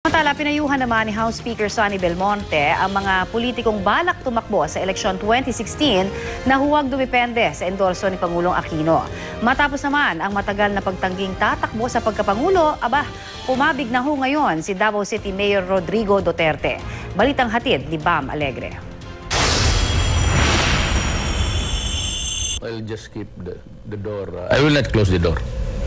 Samantala, pinayuhan naman ni House Speaker Sonny Belmonte ang mga politikong balak tumakbo sa eleksyon 2016 na huwag dumepende sa endorso ni Pangulong Aquino. Matapos naman ang matagal na pagtangging tatakbo sa pagkapangulo, pumabig na ho ngayon si Davao City Mayor Rodrigo Duterte. Balitang hatid ni Bam Alegre. I'll just keep the door. I will not close the door.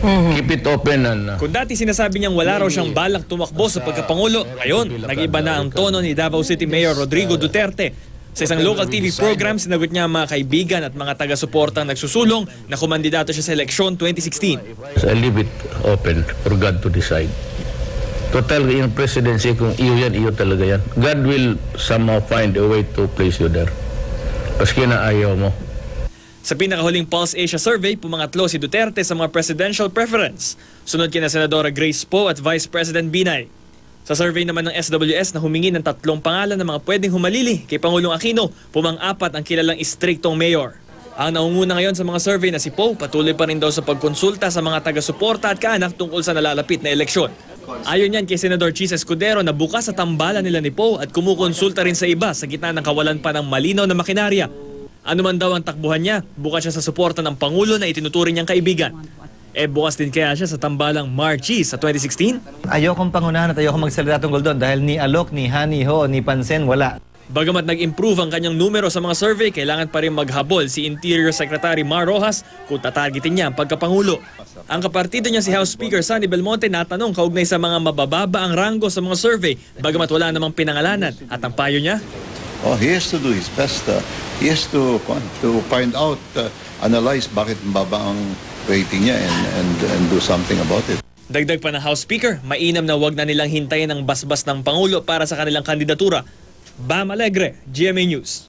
Keep it open and... Kung dati sinasabi niyang wala raw siyang balak tumakbo sa pagkapangulo, ngayon, nag-iba na ang tono ni Davao City Mayor Rodrigo Duterte. Sa isang local TV program, sinagot niya ang mga kaibigan at mga taga-suportang nagsusulong na kumandidato siya sa eleksyon 2016. So I leave it open for God to decide. Total, yung presidency, kung iyo talaga yan. God will somehow find a way to place you there. Paski na ayaw mo. Sa pinakahuling Pulse Asia survey, pumangatlo si Duterte sa mga presidential preference. Sunod kina Senadora Grace Poe at Vice President Binay. Sa survey naman ng SWS na humingi ng 3 pangalan ng mga pwedeng humalili kay Pangulong Aquino, pumang-4 ang kilalang istriktong mayor. Ang naunguna ngayon sa mga survey na si Poe, patuloy pa rin daw sa pagkonsulta sa mga taga-suporta at kaanak tungkol sa nalalapit na eleksyon. Ayon yan kay Senador Chis Escudero na bukas sa tambalan nila ni Poe at kumukonsulta rin sa iba sa gitna ng kawalan pa ng malinaw na makinarya. Ano man daw ang takbuhan niya, bukas siya sa suporta ng Pangulo na itinuturing niyang kaibigan. Bukas din kaya siya sa tambalang Marchi sa 2016? Ayokong pangunahan at ayokong magsalita tungkol doon dahil ni Alok, ni Hani Ho, ni Pansen, wala. Bagamat nag-improve ang kanyang numero sa mga survey, kailangan pa rin maghabol si Interior Secretary Mar Rojas kung tatargetin niya ang pagkapangulo. Ang kapartido niya si House Speaker Sonny Belmonte natanong kaugnay sa mga mabababa ang ranggo sa mga survey, bagamat wala namang pinangalanan. At ang payo niya? Oh, he has to do his best. He has to find out, analyze bakit mababa ang rating niya and do something about it. Dagdag pa ng House Speaker, mainam na wag na nilang hintayin ang basbas ng Pangulo para sa kanilang kandidatura. Bam Alegre, GMA News.